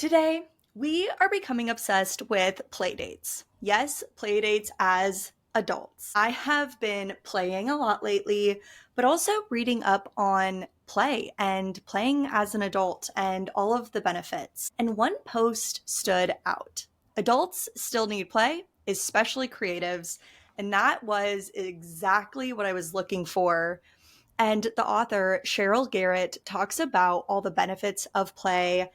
Today, we are becoming obsessed with playdates. Yes, playdates as adults. I have been playing a lot lately, but also reading up on play and playing as an adult and all of the benefits. And one post stood out. Adults still need play, especially creatives. And that was exactly what I was looking for. And the author, Sheryl Garratt, talks about all the benefits of play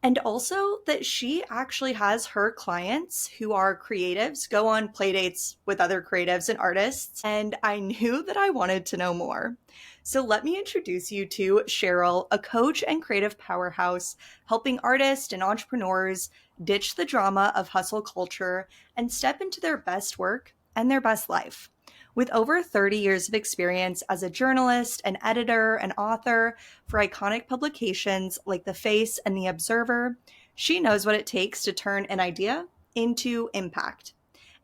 and also that she actually has her clients who are creatives go on playdates with other creatives and artists. And I knew that I wanted to know more. So let me introduce you to Sheryl, a coach and creative powerhouse, helping artists and entrepreneurs ditch the drama of hustle culture and step into their best work and their best life. With over 30 years of experience as a journalist, an editor, and author for iconic publications like The Face and The Observer, she knows what it takes to turn an idea into impact.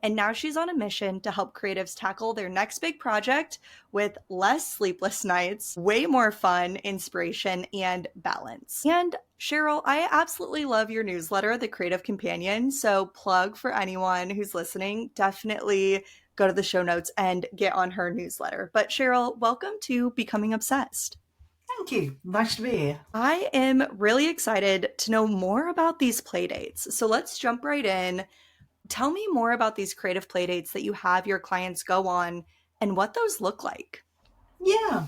And now she's on a mission to help creatives tackle their next big project with less sleepless nights, way more fun, inspiration, and balance. And Sheryl, I absolutely love your newsletter, The Creative Companion. So, plug for anyone who's listening, definitely go to the show notes and get on her newsletter. But Sheryl, welcome to Becoming Obsessed. Thank you. Nice to be here. I am really excited to know more about these play dates. So let's jump right in. Tell me more about these creative play dates that you have your clients go on and what those look like. Yeah.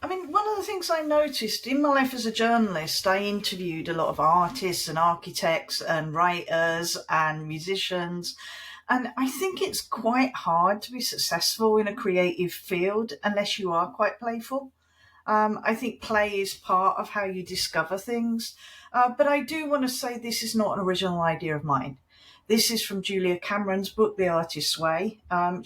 I mean, one of the things I noticed in my life as a journalist, I interviewed a lot of artists and architects and writers and musicians. And I think it's quite hard to be successful in a creative field unless you are quite playful. I think play is part of how you discover things. But I do want to say this is not an original idea of mine. This is from Julia Cameron's book, The Artist's Way. One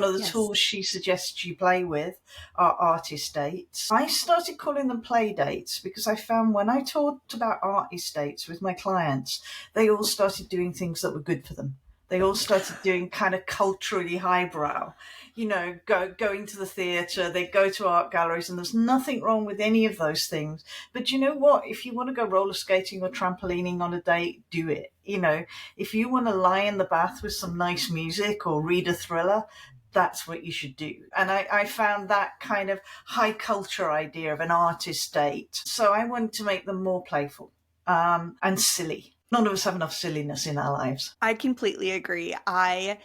of the Yes. tools she suggests you play with are artist dates. I started calling them play dates because I found when I talked about artist dates with my clients, they all started doing things that were good for them. They all started doing kind of culturally highbrow, going to the theatre, they go to art galleries, and there's nothing wrong with any of those things. But you know what? If you want to go roller skating or trampolining on a date, do it. If you want to lie in the bath with some nice music or read a thriller, that's what you should do. And I found that kind of high culture idea of an artist date. So I wanted to make them more playful and silly. None of us have enough silliness in our lives. I completely agree. I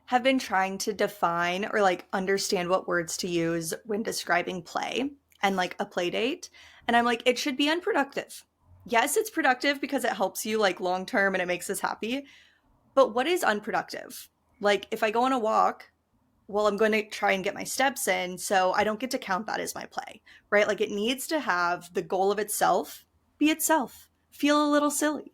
have been trying to define or understand what words to use when describing play and a play date. And I'm like, it should be unproductive. Yes, it's productive because it helps you long term and it makes us happy. But what is unproductive? Like if I go on a walk, well, I'm going to try and get my steps in, so I don't get to count that as my play, right? Like it needs to have the goal of itself be itself, feel a little silly.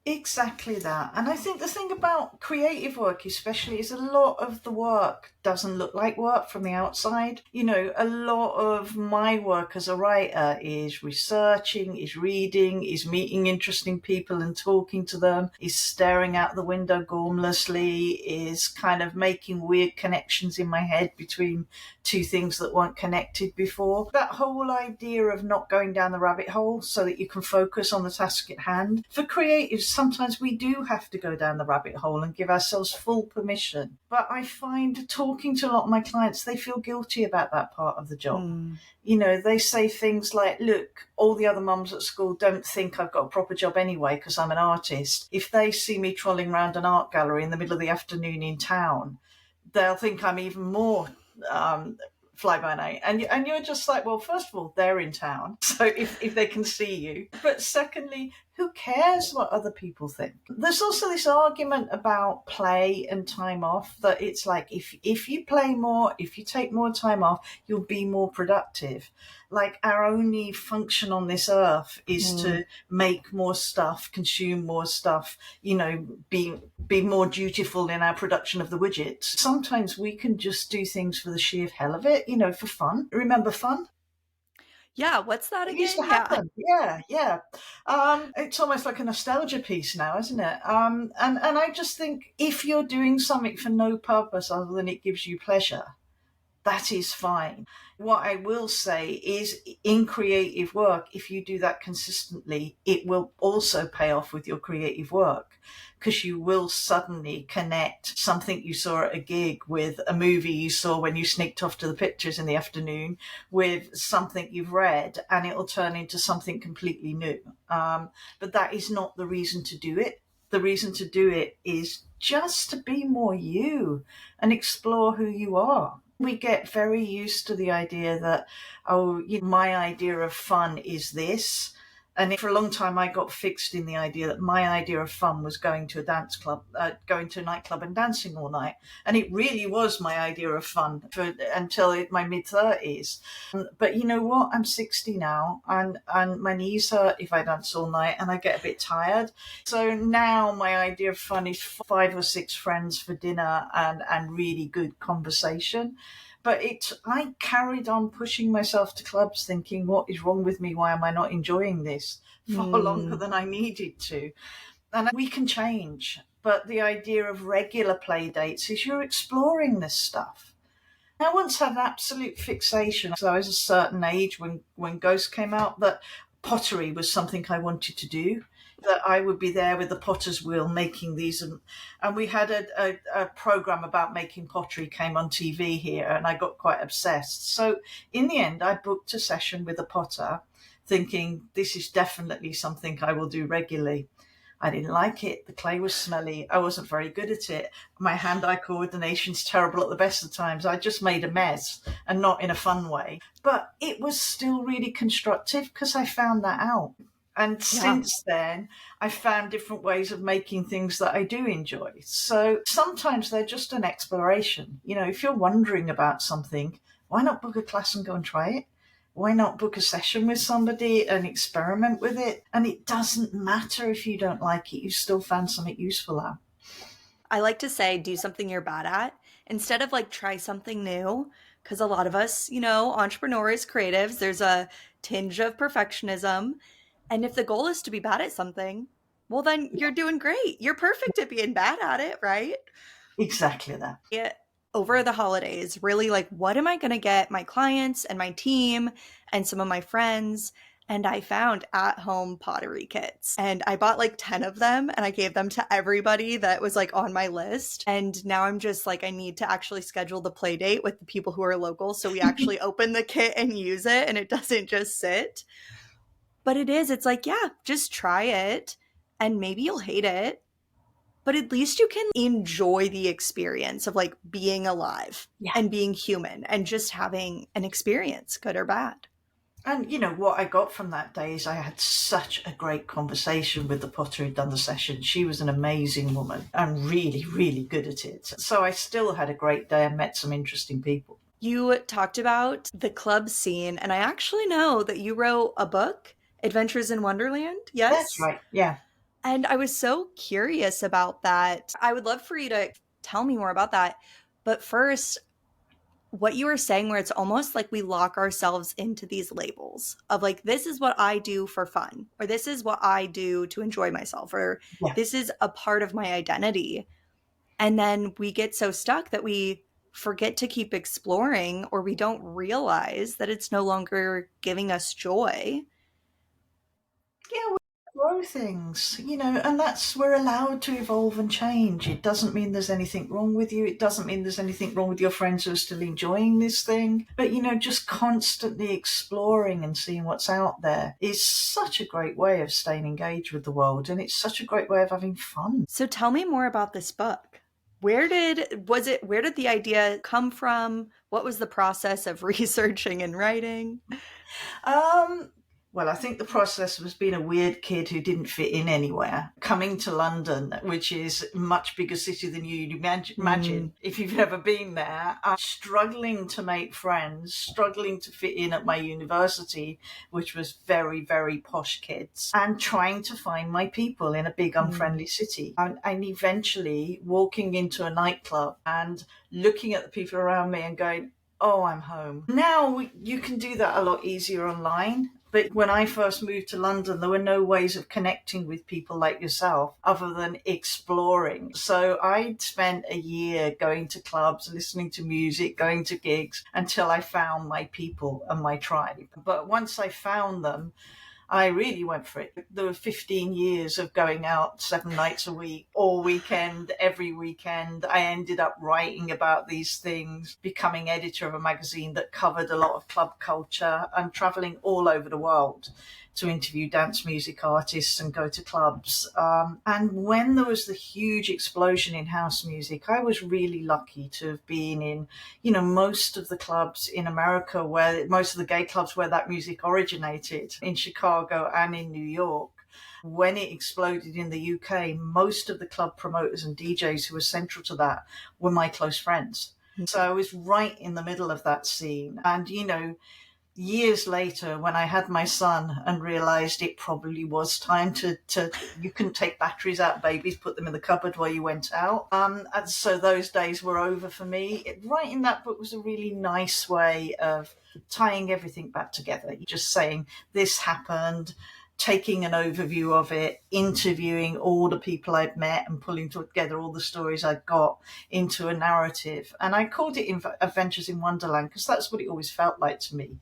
Exactly that. And I think the thing about creative work, especially, is a lot of the work doesn't look like work from the outside. A lot of my work as a writer is researching, is reading, is meeting interesting people and talking to them, is staring out the window gormlessly, is kind of making weird connections in my head between two things that weren't connected before. That whole idea of not going down the rabbit hole so that you can focus on the task at hand. For creatives, sometimes we do have to go down the rabbit hole and give ourselves full permission. But I find talking to a lot of my clients, they feel guilty about that part of the job. Mm. They say things like, look, all the other mums at school don't think I've got a proper job anyway because I'm an artist. If they see me trolling around an art gallery in the middle of the afternoon in town, they'll think I'm even more fly by night. And you're just like, well, first of all, they're in town, so if they can see you. But secondly, who cares what other people think? There's also this argument about play and time off, that it's like if you play more, if you take more time off, you'll be more productive. Like our only function on this earth is to make more stuff, consume more stuff, be more dutiful in our production of the widgets. Sometimes we can just do things for the sheer hell of it, for fun. Remember fun? Yeah, what's that It again? used to happen. Yeah. It's almost like a nostalgia piece now, isn't it? And I just think if you're doing something for no purpose other than it gives you pleasure, that is fine. What I will say is, in creative work, if you do that consistently, it will also pay off with your creative work, because you will suddenly connect something you saw at a gig with a movie you saw when you sneaked off to the pictures in the afternoon, with something you've read, and it'll turn into something completely new. But that is not the reason to do it. The reason to do it is just to be more you and explore who you are. We get very used to the idea that, oh, my idea of fun is this. And for a long time, I got fixed in the idea that my idea of fun was going to a dance club, going to a nightclub and dancing all night. And it really was my idea of fun until my mid-30s. But you know what? I'm 60 now, and my knees hurt if I dance all night, and I get a bit tired. So now my idea of fun is 5 or 6 friends for dinner and really good conversation. But I carried on pushing myself to clubs thinking, what is wrong with me? Why am I not enjoying this? Far longer than I needed to. And we can change. But the idea of regular play dates is you're exploring this stuff. I once had an absolute fixation. So I was a certain age when Ghost came out, that pottery was something I wanted to do, that I would be there with the potter's wheel making these. And we had a program about making pottery came on TV here, and I got quite obsessed. So in the end, I booked a session with a potter thinking this is definitely something I will do regularly. I didn't like it. The clay was smelly. I wasn't very good at it. My hand-eye coordination's terrible at the best of times. I just made a mess, and not in a fun way. But it was still really constructive because I found that out. And since then, I found different ways of making things that I do enjoy. So sometimes they're just an exploration. If you're wondering about something, why not book a class and go and try it? Why not book a session with somebody and experiment with it? And it doesn't matter if you don't like it, you still found something useful out. I like to say, do something you're bad at instead of like try something new. Because a lot of us, entrepreneurs, creatives, there's a tinge of perfectionism. And if the goal is to be bad at something, well, then you're doing great. You're perfect at being bad at it, right? Exactly that. Over the holidays, really like, what am I going to get my clients and my team and some of my friends? And I found at home pottery kits, and I bought like 10 of them, and I gave them to everybody that was like on my list. And now I'm just like, I need to actually schedule the play date with the people who are local, so we actually open the kit and use it, and it doesn't just sit. But it's like, yeah, just try it, and maybe you'll hate it, but at least you can enjoy the experience of like being alive and being human and just having an experience, good or bad. And what I got from that day is I had such a great conversation with the potter who'd done the session. She was an amazing woman and really, really good at it. So I still had a great day and met some interesting people. You talked about the club scene, and I actually know that you wrote a book, Adventures in Wonderland. Yes? That's right. Yeah. And I was so curious about that. I would love for you to tell me more about that. But first, what you were saying, where it's almost like we lock ourselves into these labels of like, this is what I do for fun, or this is what I do to enjoy myself, or this is a part of my identity. And then we get so stuck that we forget to keep exploring, or we don't realize that it's no longer giving us joy. Yeah, we grow things, and we're allowed to evolve and change. It doesn't mean there's anything wrong with you. It doesn't mean there's anything wrong with your friends who are still enjoying this thing. But, just constantly exploring and seeing what's out there is such a great way of staying engaged with the world. And it's such a great way of having fun. So tell me more about this book. Where did the idea come from? What was the process of researching and writing? Well, I think the process was being a weird kid who didn't fit in anywhere, coming to London, which is a much bigger city than you'd imagine if you've never been there, struggling to make friends, struggling to fit in at my university, which was very, very posh kids, and trying to find my people in a big, unfriendly city. And eventually walking into a nightclub and looking at the people around me and going, oh, I'm home. Now you can do that a lot easier online. But when I first moved to London, there were no ways of connecting with people like yourself other than exploring. So I'd spent a year going to clubs, listening to music, going to gigs until I found my people and my tribe. But once I found them, I really went for it. There were 15 years of going out 7 nights a week, all weekend, every weekend. I ended up writing about these things, becoming editor of a magazine that covered a lot of club culture, and traveling all over the world to interview dance music artists and go to clubs. And when there was the huge explosion in house music, I was really lucky to have been in, most of the clubs in America, most of the gay clubs where that music originated, in Chicago and in New York. When it exploded in the UK, most of the club promoters and DJs who were central to that were my close friends. So I was right in the middle of that scene. And, years later, when I had my son and realized it probably was time to you couldn't take batteries out of babies, put them in the cupboard while you went out. And so those days were over for me. Writing that book was a really nice way of tying everything back together. Just saying this happened, taking an overview of it, interviewing all the people I'd met and pulling together all the stories I'd got into a narrative. And I called it Adventures in Wonderland because that's what it always felt like to me.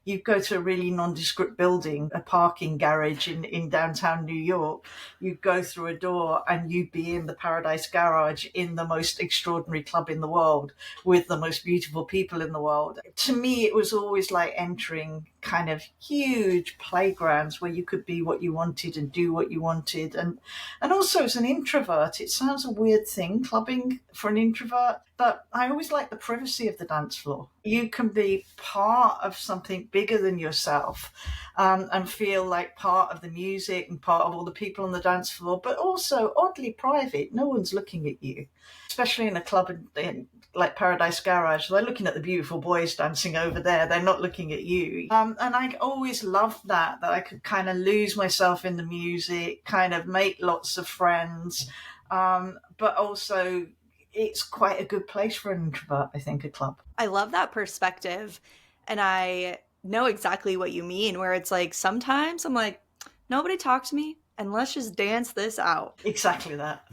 You go to a really nondescript building, a parking garage in downtown New York, you go through a door and you'd be in the Paradise Garage in the most extraordinary club in the world with the most beautiful people in the world. To me, it was always like entering kind of huge playgrounds where you could be what you wanted and do what you wanted. And also as an introvert, it sounds a weird thing, clubbing for an introvert, but I always like the privacy of the dance floor. You can be part of something bigger than yourself, and feel like part of the music and part of all the people on the dance floor, but also oddly private. No one's looking at you, especially in a club in like Paradise Garage. They're looking at the beautiful boys dancing over there. They're not looking at you. And I always loved that I could kind of lose myself in the music, kind of make lots of friends, but also it's quite a good place for an introvert, I think, a club. I love that perspective. And I know exactly what you mean, where it's like sometimes I'm like, nobody talk to me and let's just dance this out. Exactly that.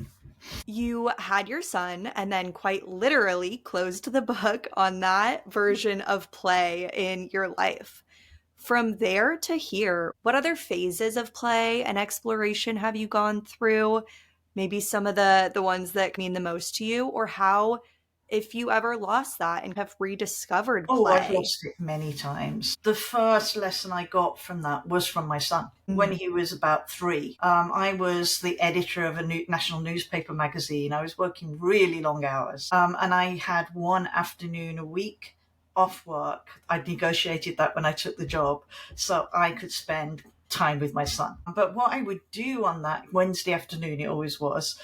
You had your son and then quite literally closed the book on that version of play in your life. From there to here, what other phases of play and exploration have you gone through? Maybe some of the ones that mean the most to you, or how, if you ever lost that and have rediscovered Oh, I've play. lost it many times. The first lesson I got from that was from my son. When he was about 3, I was the editor of a national newspaper magazine. I was working really long hours, and I had one afternoon a week off work. I'd negotiated that when I took the job, so I could spend time with my son. But what I would do on that Wednesday afternoon, it always was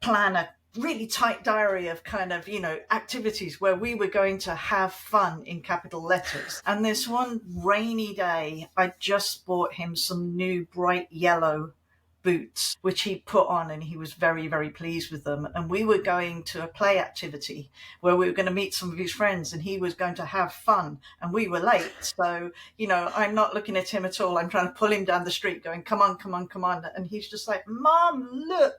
plan a really tight diary of kind of, activities where we were going to have fun in capital letters. And this one rainy day, I just bought him some new bright yellow boots, which he put on, and he was very, very pleased with them. And we were going to a play activity where we were going to meet some of his friends and he was going to have fun, and we were late. So, I'm not looking at him at all. I'm trying to pull him down the street going, come on, come on, come on. And he's just like, Mom, look.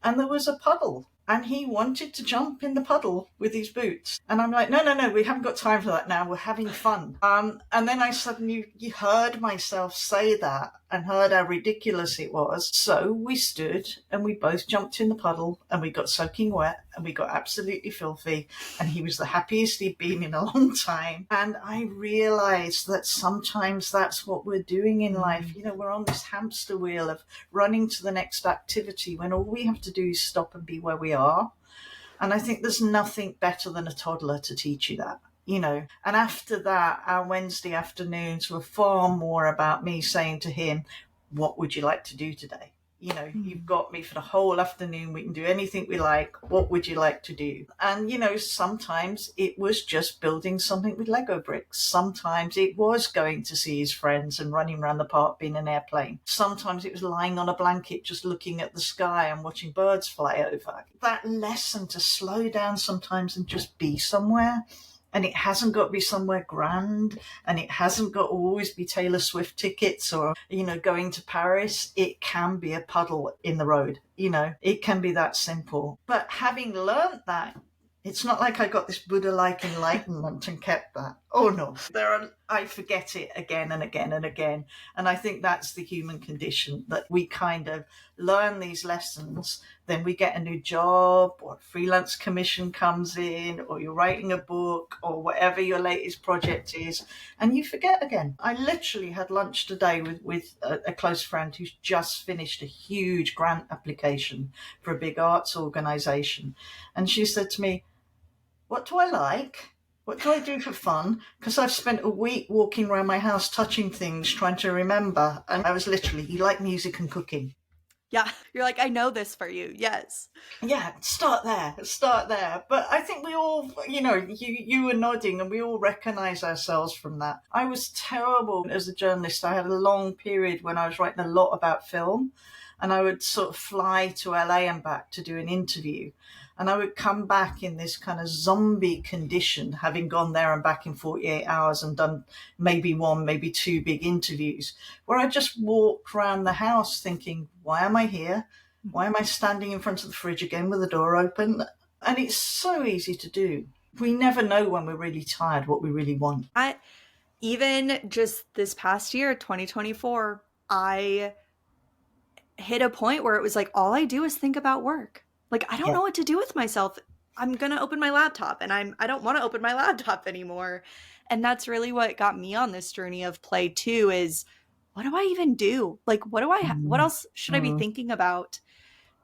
And there was a puddle. And he wanted to jump in the puddle with his boots. And I'm like, no, we haven't got time for that now. We're having fun. And then I suddenly heard myself say that and heard how ridiculous it was. So we stood and we both jumped in the puddle and we got soaking wet and we got absolutely filthy. And he was the happiest he'd been in a long time. And I realized that sometimes that's what we're doing in life. We're on this hamster wheel of running to the next activity when all we have to do is stop and be where we are. And I think there's nothing better than a toddler to teach you that. And after that, our Wednesday afternoons were far more about me saying to him, what would you like to do today? You've got me for the whole afternoon. We can do anything we like. What would you like to do? And, sometimes it was just building something with Lego bricks. Sometimes it was going to see his friends and running around the park being an airplane. Sometimes it was lying on a blanket just looking at the sky and watching birds fly over. That lesson to slow down sometimes and just be somewhere And it hasn't got to be somewhere grand, and it hasn't got to always be Taylor Swift tickets or, going to Paris. It can be a puddle in the road, it can be that simple. But having learned that, it's not like I got this Buddha like enlightenment and kept that. Oh no, I forget it again and again and again. And I think that's the human condition, that we kind of learn these lessons, then we get a new job, or a freelance commission comes in, or you're writing a book, or whatever your latest project is, and you forget again. I literally had lunch today with a close friend who's just finished a huge grant application for a big arts organization. And she said to me, "What do I like? What do I do for fun? Because I've spent a week walking around my house touching things, trying to remember." And I was literally, "You like music and cooking?" Yeah. You're like, I know this for you. Yes. Yeah, start there. But I think we all, you were nodding, and we all recognize ourselves from that. I was terrible as a journalist. I had a long period when I was writing a lot about film, and I would sort of fly to LA and back to do an interview. And I would come back in this kind of zombie condition, having gone there and back in 48 hours and done maybe one, maybe two big interviews, where I just walked around the house thinking, why am I here? Why am I standing in front of the fridge again with the door open? And it's so easy to do. We never know when we're really tired what we really want. Even just this past year, 2024, I hit a point where it was like, all I do is think about work. Like, I don't Yeah. know what to do with myself. I'm going to open my laptop, and I don't want to open my laptop anymore. And that's really what got me on this journey of play too, is what do I even do? Like, what Mm. else should I be Mm. thinking about?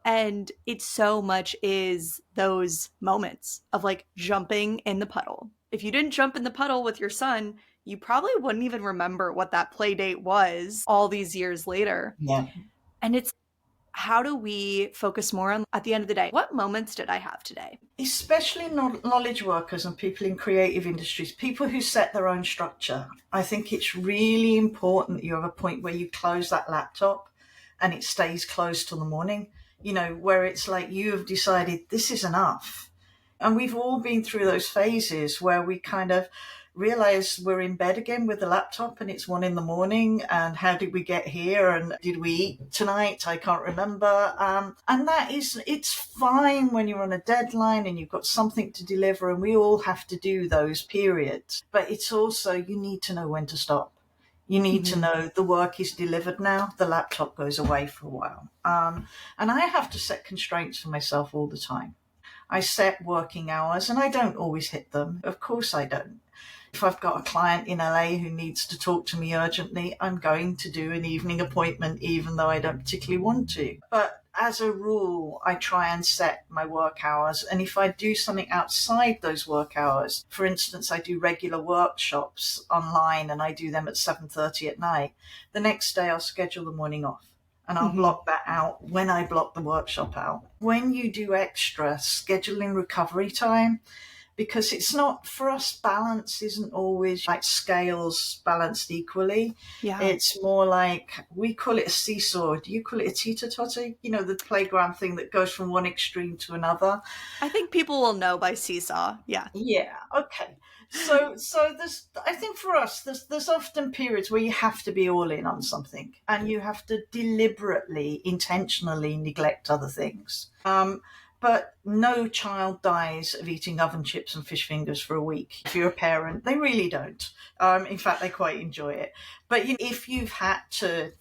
And it so much is those moments of like jumping in the puddle. If you didn't jump in the puddle with your son, you probably wouldn't even remember what that play date was all these years later. Yeah. And it's, how do we focus more on, at the end of the day, what moments did I have today? Especially knowledge workers and people in creative industries, people who set their own structure. I think it's really important that you have a point where you close that laptop and it stays closed till the morning, where it's like you have decided this is enough. And we've all been through those phases where we kind of realize we're in bed again with the laptop and it's 1 a.m. and how did we get here and did we eat tonight? I can't remember. And it's fine when you're on a deadline and you've got something to deliver, and we all have to do those periods. But it's also, you need to know when to stop. You need to know the work is delivered now, the laptop goes away for a while. And I have to set constraints for myself all the time. I set working hours and I don't always hit them. Of course I don't. If I've got a client in LA who needs to talk to me urgently, I'm going to do an evening appointment, even though I don't particularly want to. But as a rule, I try and set my work hours. And if I do something outside those work hours, for instance, I do regular workshops online and I do them at 7:30 at night, the next day I'll schedule the morning off. And I'll block that out when I block the workshop out. When you do extra, scheduling recovery time, because it's not, for us, balance isn't always like scales balanced equally. Yeah. It's more like, we call it a seesaw. Do you call it a teeter-totter? The playground thing that goes from one extreme to another. I think people will know by seesaw. Yeah. Yeah. Okay. So there's, I think for us, there's often periods where you have to be all in on something and you have to deliberately, intentionally neglect other things. But no child dies of eating oven chips and fish fingers for a week. If you're a parent, they really don't. In fact, they quite enjoy it. But if you've had to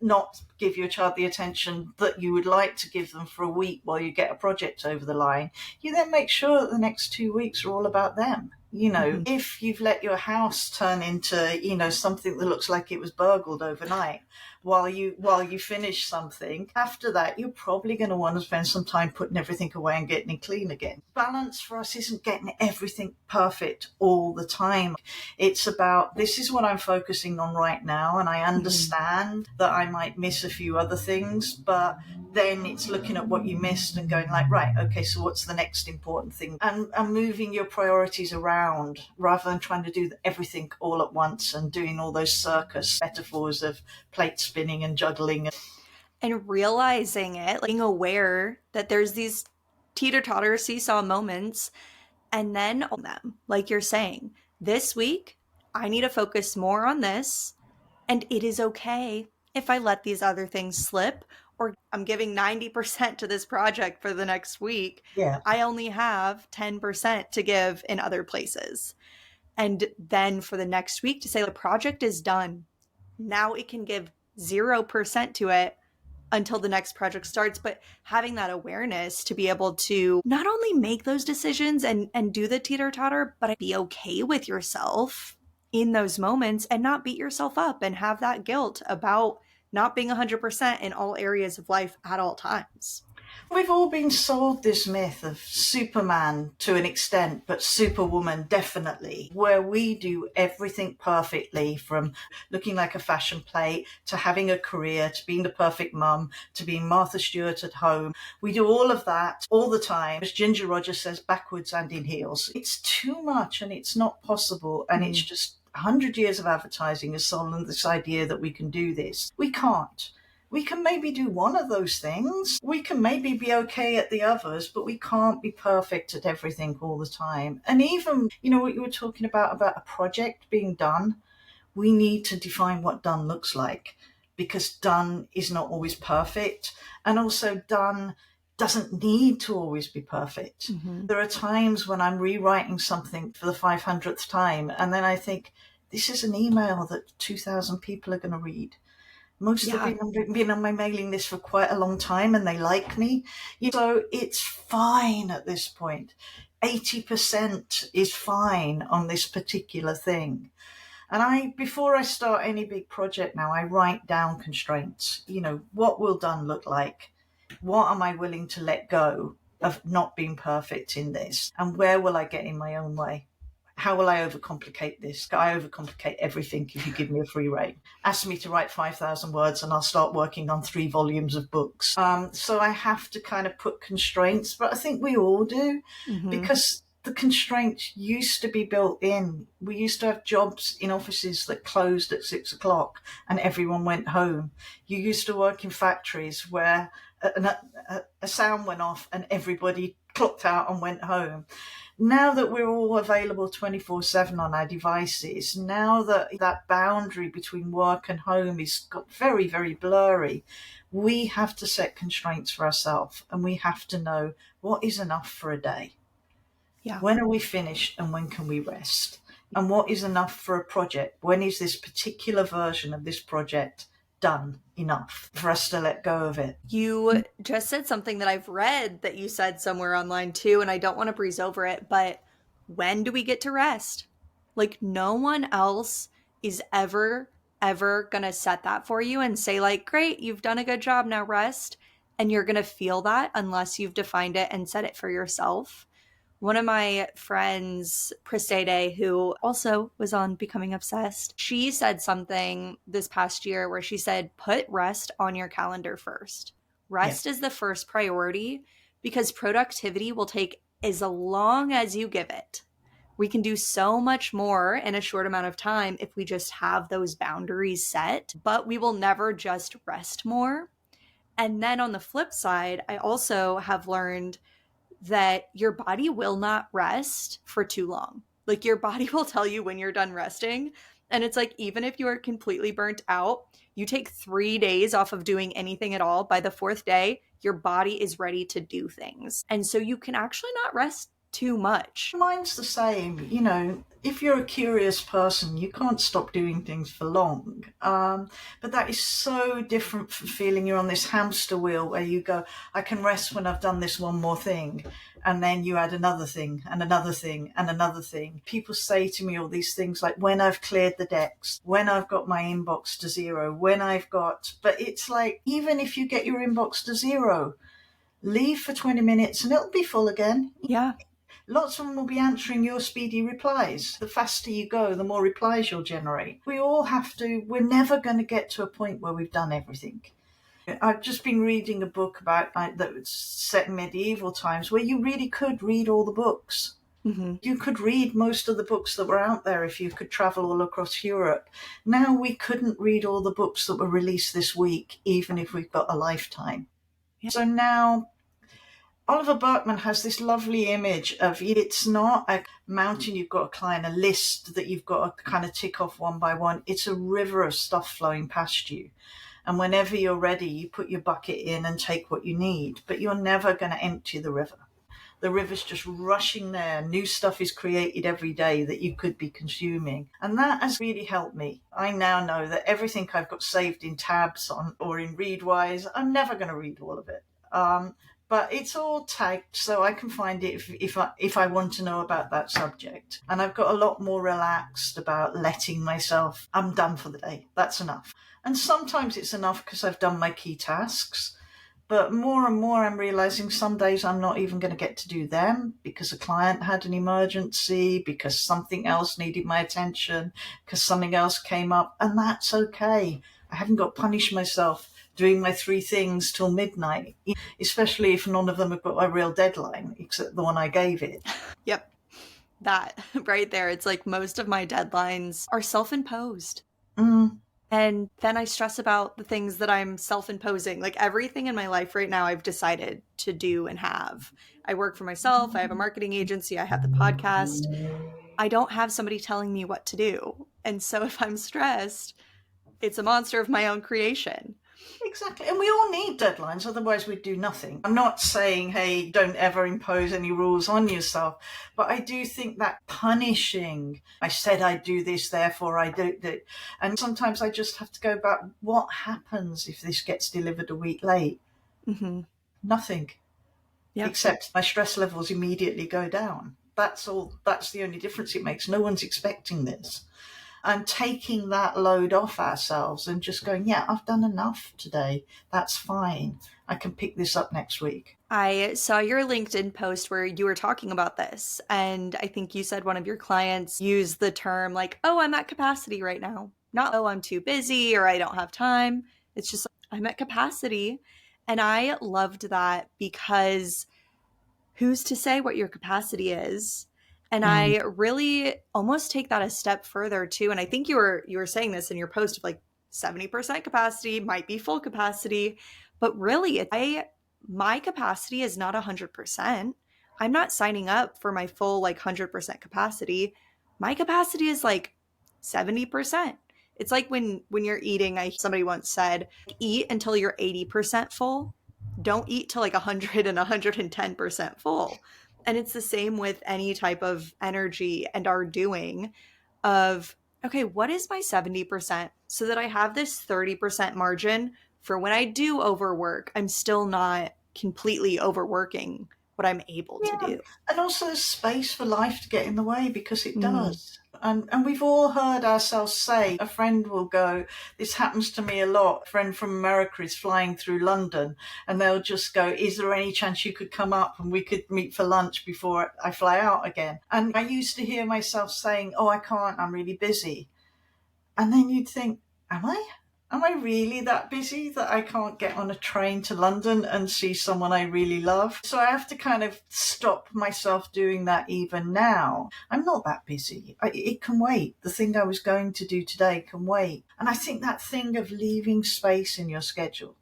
not give your child the attention that you would like to give them for a week while you get a project over the line, you then make sure that the next 2 weeks are all about them. If you've let your house turn into, something that looks like it was burgled overnight while you finish something, after that, you're probably going to want to spend some time putting everything away and getting it clean again. Balance for us isn't getting everything perfect all the time. It's about, this is what I'm focusing on right now, and I understand that I might miss a few other things, but then it's looking at what you missed and going like, right, okay, so what's the next important thing? And moving your priorities around rather than trying to do everything all at once and doing all those circus metaphors of plate spinning and juggling. And realizing it, like being aware that there's these teeter-totter seesaw moments, and then on them, like you're saying, this week, I need to focus more on this. And it is okay if I let these other things slip, or I'm giving 90% to this project for the next week. Yeah. I only have 10% to give in other places. And then for the next week to say the project is done. Now it can give 0% to it until the next project starts, but having that awareness to be able to not only make those decisions and do the teeter totter, but be okay with yourself in those moments and not beat yourself up and have that guilt about not being 100% in all areas of life at all times. We've all been sold this myth of Superman to an extent, but Superwoman definitely, where we do everything perfectly, from looking like a fashion plate to having a career to being the perfect mum to being Martha Stewart at home. We do all of that all the time, as Ginger Rogers says, backwards and in heels. It's too much and it's not possible, and it's just 100 years of advertising has sold this idea that we can do this. We can't. We can maybe do one of those things. We can maybe be okay at the others, but we can't be perfect at everything all the time. And even, what you were talking about a project being done, we need to define what done looks like, because done is not always perfect. And also done doesn't need to always be perfect. Mm-hmm. There are times when I'm rewriting something for the 500th time, and then I think, this is an email that 2,000 people are going to read. Most have been on my mailing list for quite a long time, and they like me. So it's fine at this point. 80% is fine on this particular thing. And before I start any big project now, I write down constraints. What will done look like? What am I willing to let go of not being perfect in this? And where will I get in my own way? How will I overcomplicate this? I overcomplicate everything if you give me a free rein. Ask me to write 5,000 words and I'll start working on 3 volumes of books. So I have to kind of put constraints, but I think we all do, because the constraints used to be built in. We used to have jobs in offices that closed at 6 o'clock and everyone went home. You used to work in factories where a sound went off and everybody clocked out and went home. Now that we're all available 24/7 on our devices, now that boundary between work and home is got very, very blurry, we have to set constraints for ourselves, and we have to know what is enough for a day. Yeah. When are we finished and when can we rest? And what is enough for a project? When is this particular version of this project done enough for us to let go of it? You just said something that I've read that you said somewhere online too, and I don't want to breeze over it, but when do we get to rest? Like, no one else is ever gonna set that for you and say, like, great, you've done a good job, now rest. And you're gonna feel that unless you've defined it and set it for yourself. One of my friends, Pristede, who also was on Becoming Obsessed, she said something this past year where she said, put rest on your calendar first. Rest is the first priority, because productivity will take as long as you give it. We can do so much more in a short amount of time if we just have those boundaries set, but we will never just rest more. And then on the flip side, I also have learned that your body will not rest for too long. Like, your body will tell you when you're done resting. And it's like, even if you are completely burnt out, you take 3 days off of doing anything at all. By the 4th day, your body is ready to do things. And so you can actually not rest too much. Mine's the same. If you're a curious person, you can't stop doing things for long. But that is so different from feeling you're on this hamster wheel where you go, I can rest when I've done this one more thing. And then you add another thing and another thing and another thing. People say to me all these things like, when I've cleared the decks, when I've got my inbox to 0, but it's like, even if you get your inbox to 0, leave for 20 minutes and it'll be full again. Yeah. Lots of them will be answering your speedy replies. The faster you go, the more replies you'll generate. We're never going to get to a point where we've done everything. I've just been reading a book about that was set in medieval times, where you really could read all the books. Mm-hmm. You could read most of the books that were out there if you could travel all across Europe. Now we couldn't read all the books that were released this week, even if we've got a lifetime. Yeah. So now Oliver Burkeman has this lovely image of it's not a mountain you've got to climb, a list that you've got to kind of tick off one by one. It's a river of stuff flowing past you. And whenever you're ready, you put your bucket in and take what you need, but you're never going to empty the river. The river's just rushing there. New stuff is created every day that you could be consuming. And that has really helped me. I now know that everything I've got saved in tabs on or in Readwise, I'm never going to read all of it. But it's all tagged so I can find it if I want to know about that subject. And I've got a lot more relaxed about letting myself, I'm done for the day. That's enough. And sometimes it's enough because I've done my key tasks. But more and more I'm realizing some days I'm not even going to get to do them because a client had an emergency, because something else needed my attention, because something else came up. And that's okay. I haven't got to punish myself doing my 3 things till midnight, especially if none of them have got a real deadline, except the one I gave it. Yep. That right there. It's like most of my deadlines are self-imposed. Mm. And then I stress about the things that I'm self-imposing. Like everything in my life right now, I've decided to do and have. I work for myself. I have a marketing agency. I have the podcast. I don't have somebody telling me what to do. And so if I'm stressed, it's a monster of my own creation. Exactly. And we all need deadlines, otherwise we'd do nothing. I'm not saying, hey, don't ever impose any rules on yourself, but I do think that punishing, I said I'd do this, therefore I do it. And sometimes I just have to go back, what happens if this gets delivered a week late? Mm-hmm. Nothing. Yep. Except my stress levels immediately go down. That's all. That's the only difference it makes. No one's expecting this. And taking that load off ourselves and just going, yeah, I've done enough today. That's fine. I can pick this up next week. I saw your LinkedIn post where you were talking about this. And I think you said one of your clients used the term like, oh, I'm at capacity right now. Not, oh, I'm too busy or I don't have time. It's just, I'm at capacity. And I loved that because who's to say what your capacity is? And I really almost take that a step further too. And I think you were saying this in your post of like 70% capacity might be full capacity, but really my capacity is not 100%. I'm not signing up for my full like 100% capacity. My capacity is like 70%. It's like when you're eating, somebody once said, eat until you're 80% full. Don't eat till like 100 and 110% full. And it's the same with any type of energy and our doing of, okay, what is my 70% so that I have this 30% margin for when I do overwork, I'm still not completely overworking what I'm able to do. And also there's space for life to get in the way because it does. And we've all heard ourselves say, a friend will go, this happens to me a lot. A friend from America is flying through London and they'll just go, is there any chance you could come up and we could meet for lunch before I fly out again? And I used to hear myself saying, oh, I can't, I'm really busy. And then you'd think, am I? Am I really that busy that I can't get on a train to London and see someone I really love? So I have to kind of stop myself doing that even now. I'm not that busy. It can wait. The thing I was going to do today can wait. And I think that thing of leaving space in your schedule.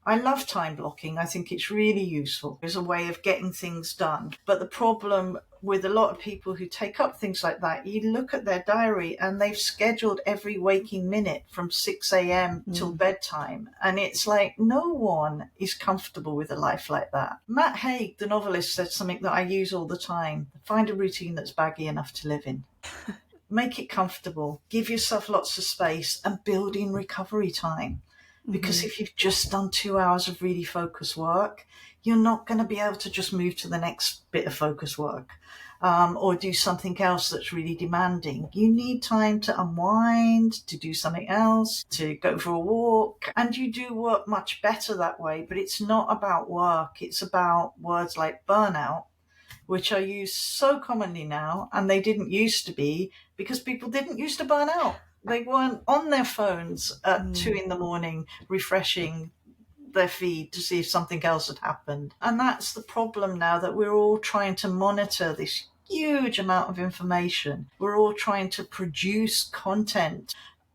I love time blocking. I think it's really useful as a way of getting things done. But the problem with a lot of people who take up things like that, you look at their diary and they've scheduled every waking minute from 6 a.m. till bedtime. And it's like no one is comfortable with a life like that. Matt Haig, the novelist, said something that I use all the time. Find a routine that's baggy enough to live in. Make it comfortable. Give yourself lots of space and build in recovery time. Because if you've just done 2 hours of really focused work, you're not going to be able to just move to the next bit of focus work or do something else that's really demanding. You need time to unwind, to do something else, to go for a walk. And you do work much better that way. But it's not about work. It's about words like burnout, which are used so commonly now. And they didn't used to be because people didn't used to burn out. They weren't on their phones at 2 a.m, refreshing their feed to see if something else had happened. And that's the problem now, that we're all trying to monitor this huge amount of information. We're all trying to produce content.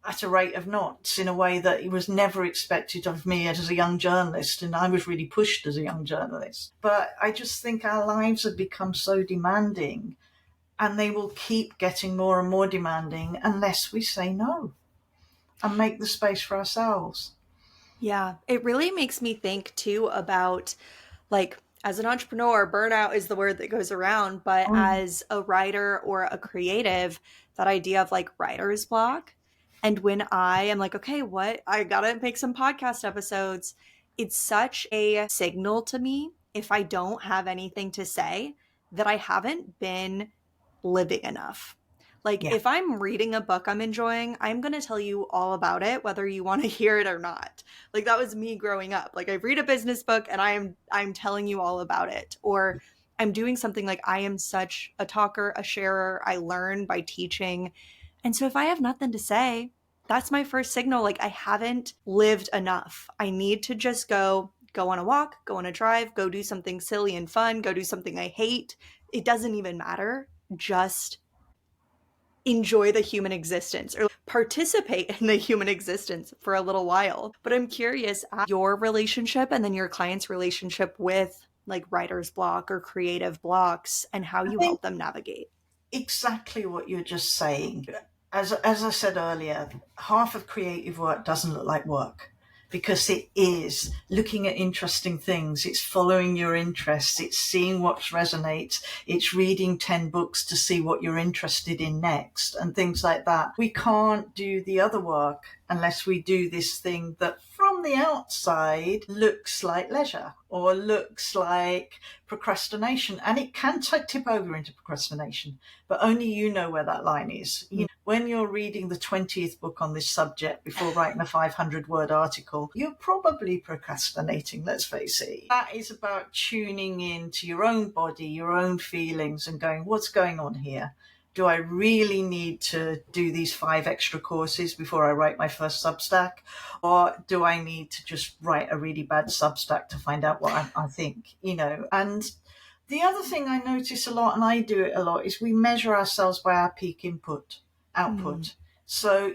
at a rate of knots in a way that it was never expected of me as a young journalist. And I was really pushed as a young journalist. But I just think our lives have become so demanding, and they will keep getting more and more demanding unless we say no and make the space for ourselves. Yeah, it really makes me think too about, like, as an entrepreneur, burnout is the word that goes around, but Mm. as a writer or a creative, that idea of like writer's block. And when I am like, okay, what? I gotta make some podcast episodes. It's such a signal to me if I don't have anything to say that I haven't been living enough. Like, Yeah. if I'm reading a book I'm enjoying, I'm going to tell you all about it, whether you want to hear it or not. Like, that was me growing up. Like, I read a business book and I'm telling you all about it. Or I'm doing something, like, I am such a talker, a sharer. I learn by teaching. And so if I have nothing to say, that's my first signal. Like, I haven't lived enough. I need to just go on a walk, go on a drive, go do something silly and fun, go do something I hate. It doesn't even matter. Just enjoy the human existence or participate in the human existence for a little while. But I'm curious your relationship and then your client's relationship with like writer's block or creative blocks and how I you think help them navigate. exactly what you're just saying. As I said earlier, half of creative work doesn't look like work because it is looking at interesting things. It's following your interests. It's seeing what resonates. It's reading 10 books to see what you're interested in next and things like that. We can't do the other work unless we do this thing that from the outside looks like leisure or looks like procrastination. And it can tip over into procrastination, but only you know where that line is. When you're reading the 20th book on this subject before writing a 500-word article, you're probably procrastinating, let's face it. That is about tuning in to your own body, your own feelings, and going, what's going on here? Do I really need to do these 5 extra courses before I write my first Substack? Or do I need to just write a really bad Substack to find out what I think, And the other thing I notice a lot, and I do it a lot, is we measure ourselves by our peak Mm. output. So,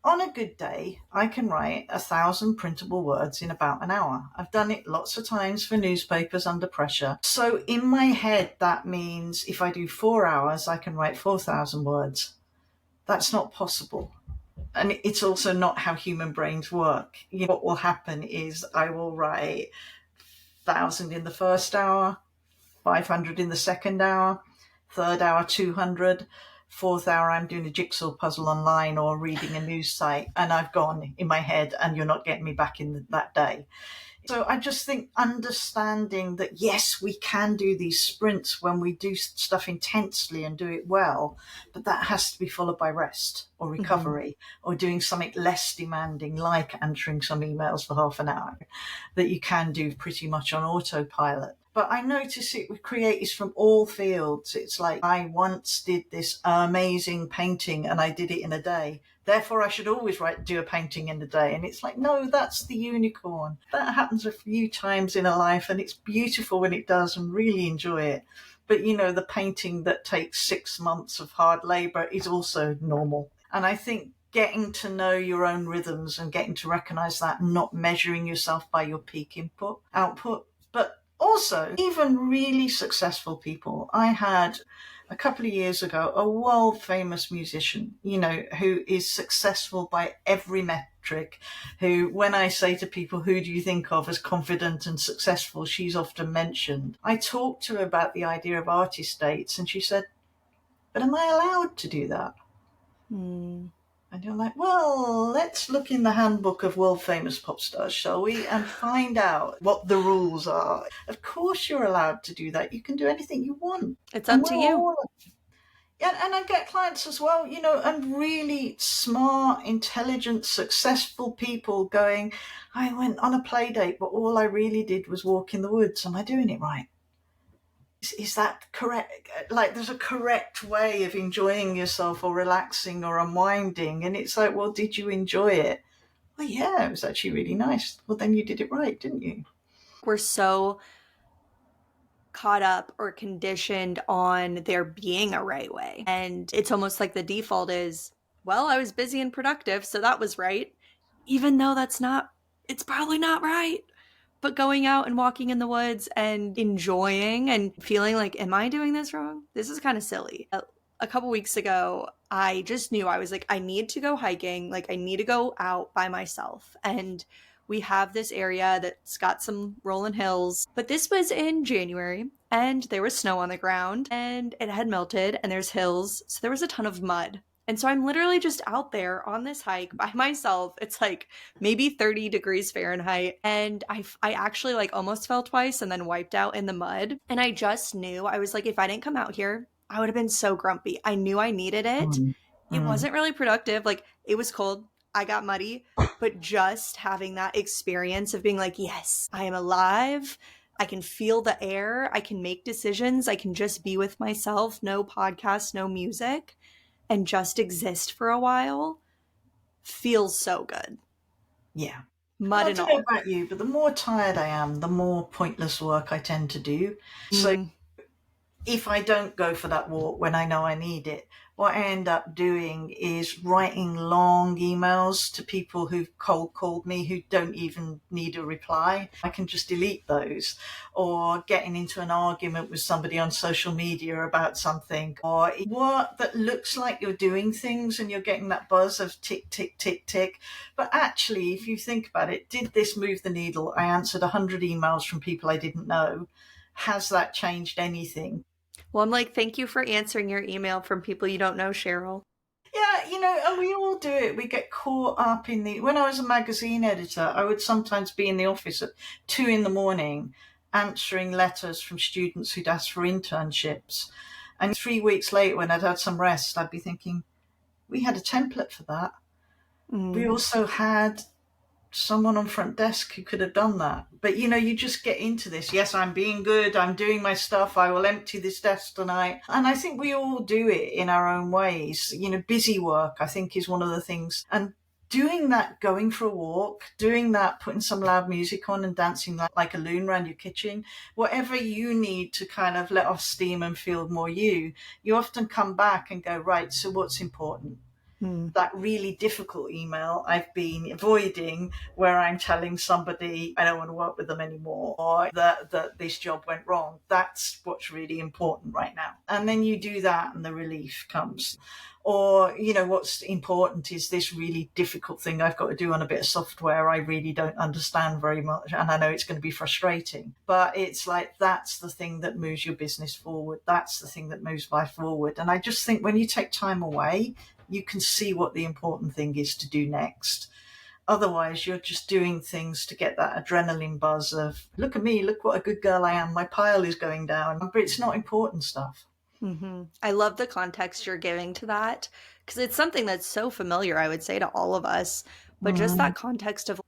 on a good day, I can write 1,000 printable words in about an hour. I've done it lots of times for newspapers under pressure. So in my head, that means if I do 4 hours, I can write 4,000 words. That's not possible. And it's also not how human brains work. What will happen is I will write 1,000 in the first hour, 500 in the second hour, third hour 200, fourth hour I'm doing a jigsaw puzzle online or reading a news site, and I've gone in my head and you're not getting me back in that day. So I just think understanding that, yes, we can do these sprints when we do stuff intensely and do it well, but that has to be followed by rest or Mm-hmm. recovery or doing something less demanding, like answering some emails for half an hour that you can do pretty much on autopilot. But I notice it with creatives from all fields. It's like, I once did this amazing painting and I did it in a day. Therefore, I should always do a painting in a day. And it's like, no, that's the unicorn. That happens a few times in a life, and it's beautiful when it does, and really enjoy it. But the painting that takes 6 months of hard labor is also normal. And I think getting to know your own rhythms and getting to recognize that, not measuring yourself by your peak output, but also even really successful people. I had a couple of years ago a world famous musician, who is successful by every metric, who, when I say to people, who do you think of as confident and successful, she's often mentioned. I talked to her about the idea of artist dates, and she said, but am I allowed to do that? Mm. And you're like, well, let's look in the handbook of world famous pop stars, shall we? And find out what the rules are. Of course, you're allowed to do that. You can do anything you want. It's And up we're to you. all, yeah, and I get clients as well, and really smart, intelligent, successful people going, I went on a play date, but all I really did was walk in the woods. Am I doing it right? Is that correct? Like, there's a correct way of enjoying yourself or relaxing or unwinding. And it's like, well, did you enjoy it? Well, yeah, it was actually really nice. Well, then you did it right, didn't you? We're so caught up or conditioned on there being a right way. And it's almost like the default is well, I was busy and productive, so that was right. Even though it's probably not right. But going out and walking in the woods and enjoying and feeling like, am I doing this wrong? This is kind of silly. A couple weeks ago, I just knew I was like, I need to go hiking. Like, I need to go out by myself. And we have this area that's got some rolling hills. But this was in January and there was snow on the ground and it had melted and there's hills. So there was a ton of mud. And so I'm literally just out there on this hike by myself. It's like maybe 30 degrees Fahrenheit. And I actually like almost fell twice and then wiped out in the mud. And I just knew, I was like, if I didn't come out here, I would have been so grumpy. I knew I needed it. Mm. It Mm. wasn't really productive. Like it was cold. I got muddy, but just having that experience of being like, yes, I am alive. I can feel the air. I can make decisions. I can just be with myself. No podcast, no music, and just exist for a while feels so good. Yeah. And Mud I and don't know all. about you, but the more tired I am, the more pointless work I tend to do. So Mm, if I don't go for that walk when I know I need it, what I end up doing is writing long emails to people who've cold called me who don't even need a reply. I can just delete those, or getting into an argument with somebody on social media about something, or what that looks like you're doing things and you're getting that buzz of tick, tick, tick, tick. But actually, if you think about it, did this move the needle? I answered 100 emails from people I didn't know. Has that changed anything? well, I'm like, thank you for answering your email from people you don't know, Cheryl. Yeah, and we all do it. We get caught up in when I was a magazine editor, I would sometimes be in the office at 2 in the morning answering letters from students who'd asked for internships. And 3 weeks later, when I'd had some rest, I'd be thinking, we had a template for that. We Mm, also had someone on front desk who could have done that. But you just get into this. Yes, I'm being good. I'm doing my stuff. I will empty this desk tonight. And I think we all do it in our own ways. Busy work, I think, is one of the things. And doing that, going for a walk, doing that, putting some loud music on and dancing like a loon around your kitchen, whatever you need to kind of let off steam and feel more you often come back and go, right, so what's important? mm, That really difficult email I've been avoiding, where I'm telling somebody I don't want to work with them anymore, or that this job went wrong. That's what's really important right now. And then you do that and the relief comes. Or, what's important is this really difficult thing I've got to do on a bit of software I really don't understand very much. And I know it's going to be frustrating, but it's like, that's the thing that moves your business forward. That's the thing that moves life forward. And I just think when you take time away, you can see what the important thing is to do next. Otherwise, you're just doing things to get that adrenaline buzz of, look at me, look what a good girl I am, my pile is going down. But it's not important stuff. I love the context you're giving to that because it's something that's so familiar, I would say, to all of us. But just Mm. that context of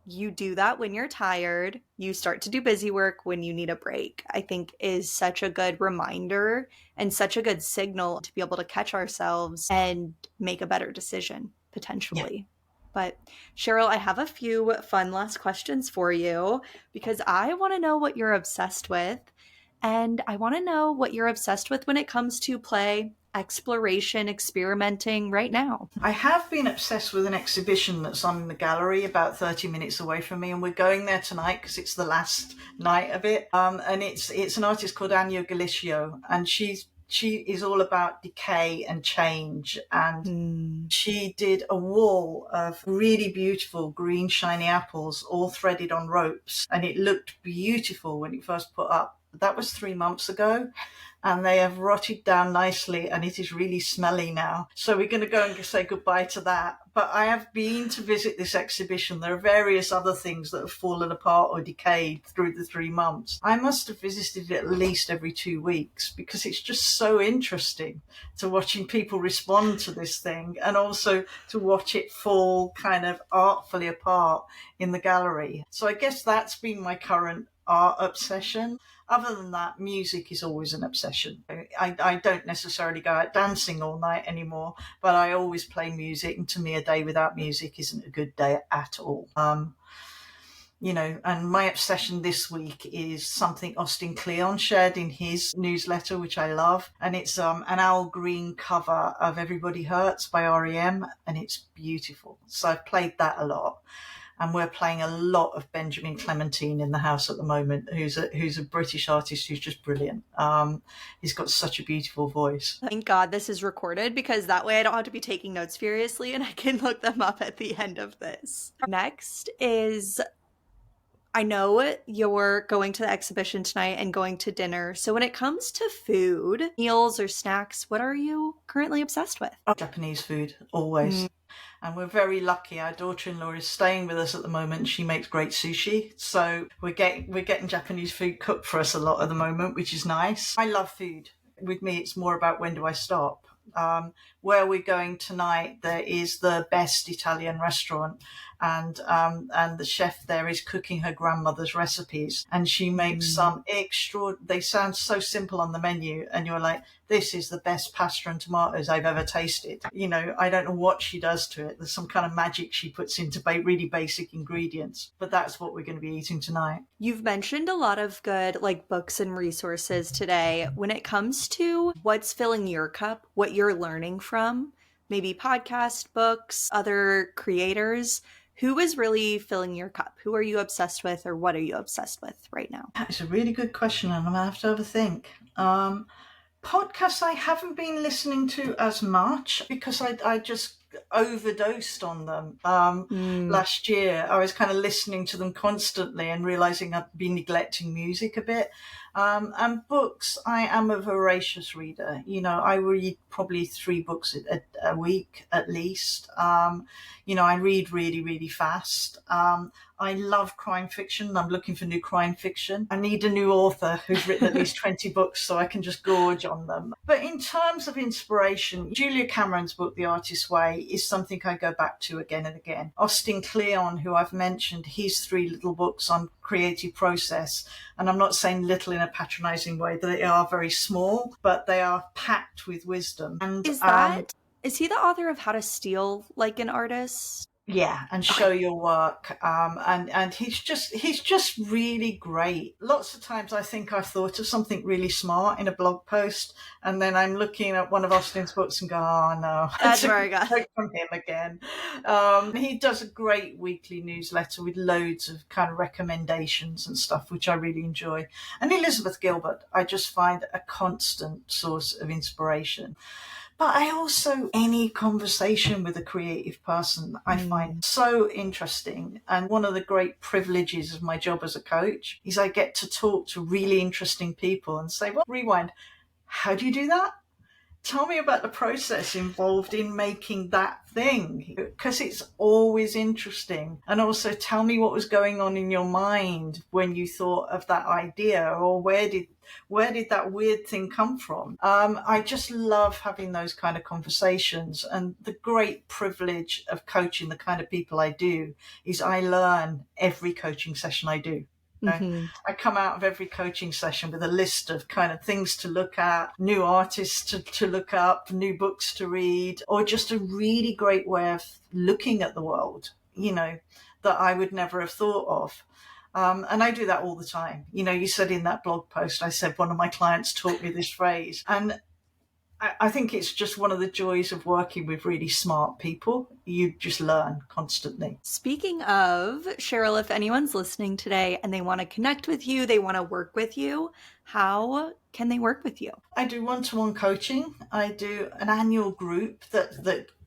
you do that when you're tired, you start to do busy work when you need a break, I think is such a good reminder and such a good signal to be able to catch ourselves and make a better decision Yeah. potentially. But Cheryl, I have a few fun last questions for you because I want to know what you're obsessed with. And I want to know what you're obsessed with when it comes to play, exploration, experimenting right now. I have been obsessed with an exhibition that's on in the gallery about 30 minutes away from me, and we're going there tonight because it's the last night of it. And it's an artist called Anya Galicio, and she is all about decay and change. And Hmm. she did a wall of really beautiful green shiny apples all threaded on ropes, and it looked beautiful when it first put up. That was 3 months ago, and they have rotted down nicely, and it is really smelly now. So we're going to go and say goodbye to that. But I have been to visit this exhibition. There are various other things that have fallen apart or decayed through the 3 months. I must have visited it at least every 2 weeks because it's just so interesting to watching people respond to this thing, and also to watch it fall kind of artfully apart in the gallery. So I guess that's been my current art obsession. Other than that, music is always an obsession. I don't necessarily go out dancing all night anymore, but I always play music, and to me, a day without music isn't a good day at all. And my obsession this week is something Austin Kleon shared in his newsletter, which I love. And it's an Al Green cover of Everybody Hurts by REM, and it's beautiful. So I've played that a lot. And we're playing a lot of Benjamin Clementine in the house at the moment, who's a British artist who's just brilliant. He's got such a beautiful voice. Thank God this is recorded, because that way I don't have to be taking notes furiously and I can look them up at the end of this. Next is, I know you're going to the exhibition tonight and going to dinner. So when it comes to food, meals or snacks, what are you currently obsessed with? Japanese food, always. And we're very lucky. Our daughter-in-law is staying with us at the moment. She makes great sushi. So we're getting Japanese food cooked for us a lot at the moment, which is nice. I love food. With me, it's more about when do I stop. Where we're going tonight, there is the best Italian restaurant, and the chef there is cooking her grandmother's recipes, and she makes some they sound so simple on the menu, and you're like, this is the best pasta and tomatoes I've ever tasted. I don't know what she does to it. There's some kind of magic she puts into really basic ingredients, but that's what we're going to be eating tonight. You've mentioned a lot of good books and resources today. When it comes to what's filling your cup, what you're learning from, maybe podcast, books, other creators, who is really filling your cup? Who are you obsessed with, or what are you obsessed with right now? That's a really good question, and I'm going to have to overthink. Podcasts I haven't been listening to as much because I just overdosed on them last year. I was kind of listening to them constantly and realizing I'd been neglecting music a bit. And books, I am a voracious reader. I read probably 3 books a week at least. I read really, really fast. I love crime fiction. I'm looking for new crime fiction. I need a new author who's written at least 20 books so I can just gorge on them. But in terms of inspiration, Julia Cameron's book, The Artist's Way, is something I go back to again and again. Austin Kleon, who I've mentioned, his 3 little books on creative process, and I'm not saying little in a patronizing way, they are very small, but they are packed with wisdom. And is he the author of How to Steal Like an Artist? Yeah, and show your work. And he's just really great. Lots of times I think I've thought of something really smart in a blog post, and then I'm looking at one of Austin's books and go, oh no, That's where I got from him again. He does a great weekly newsletter with loads of kind of recommendations and stuff, which I really enjoy. And Elizabeth Gilbert, I just find a constant source of inspiration. But I also, any conversation with a creative person, I find so interesting. And one of the great privileges of my job as a coach is I get to talk to really interesting people and say, well, rewind, how do you do that? Tell me about the process involved in making that thing, because it's always interesting. And also tell me what was going on in your mind when you thought of that idea, or where did that weird thing come from? I just love having those kind of conversations. And the great privilege of coaching the kind of people I do is I learn every coaching session I do. I come out of every coaching session with a list of kind of things to look at, new artists to look up, new books to read, or just a really great way of looking at the world, that I would never have thought of. And I do that all the time. You said in that blog post, I said one of my clients taught me this phrase. And I think it's just one of the joys of working with really smart people. You just learn constantly. Speaking of, Sheryl, if anyone's listening today and they want to connect with you, they want to work with you, how can they work with you? I do one-to-one coaching. I do an annual group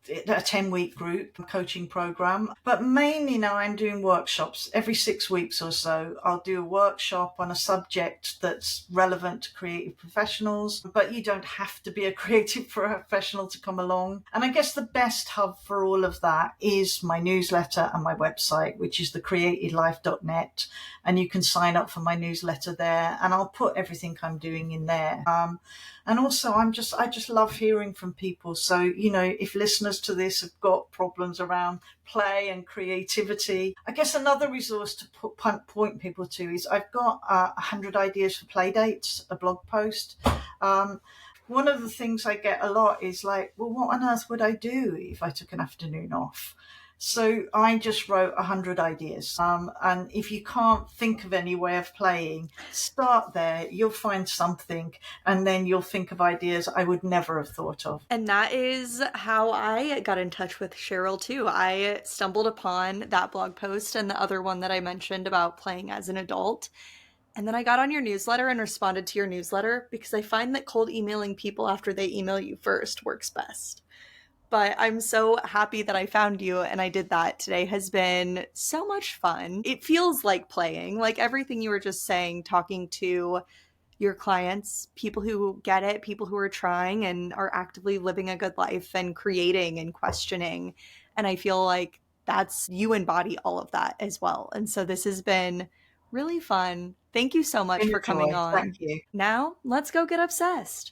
a 10-week group coaching program. But mainly now I'm doing workshops every 6 weeks or so. I'll do a workshop on a subject that's relevant to creative professionals, but you don't have to be a creative professional to come along. And I guess the best hub for all of that is my newsletter and my website, which is thecreativelife.net. And you can sign up for my newsletter there, and I'll put everything I'm doing in there. And also, I just love hearing from people. So, if listeners to this have got problems around play and creativity, I guess another resource to point people to is I've got 100 ideas for play dates, a blog post. One of the things I get a lot is like, well, what on earth would I do if I took an afternoon off? So I just wrote 100 ideas. And if you can't think of any way of playing, start there. You'll find something, and then you'll think of ideas I would never have thought of. And that is how I got in touch with Sheryl too. I stumbled upon that blog post and the other one that I mentioned about playing as an adult. And then I got on your newsletter and responded to your newsletter because I find that cold emailing people after they email you first works best. But I'm so happy that I found you and I did that. Today has been so much fun. It feels like playing, like everything you were just saying, talking to your clients, people who get it, people who are trying and are actively living a good life and creating and questioning. And I feel like that's you embody all of that as well. And so this has been really fun. Thank you so much Been for a coming joy. Thank on. you. Now, let's go get obsessed.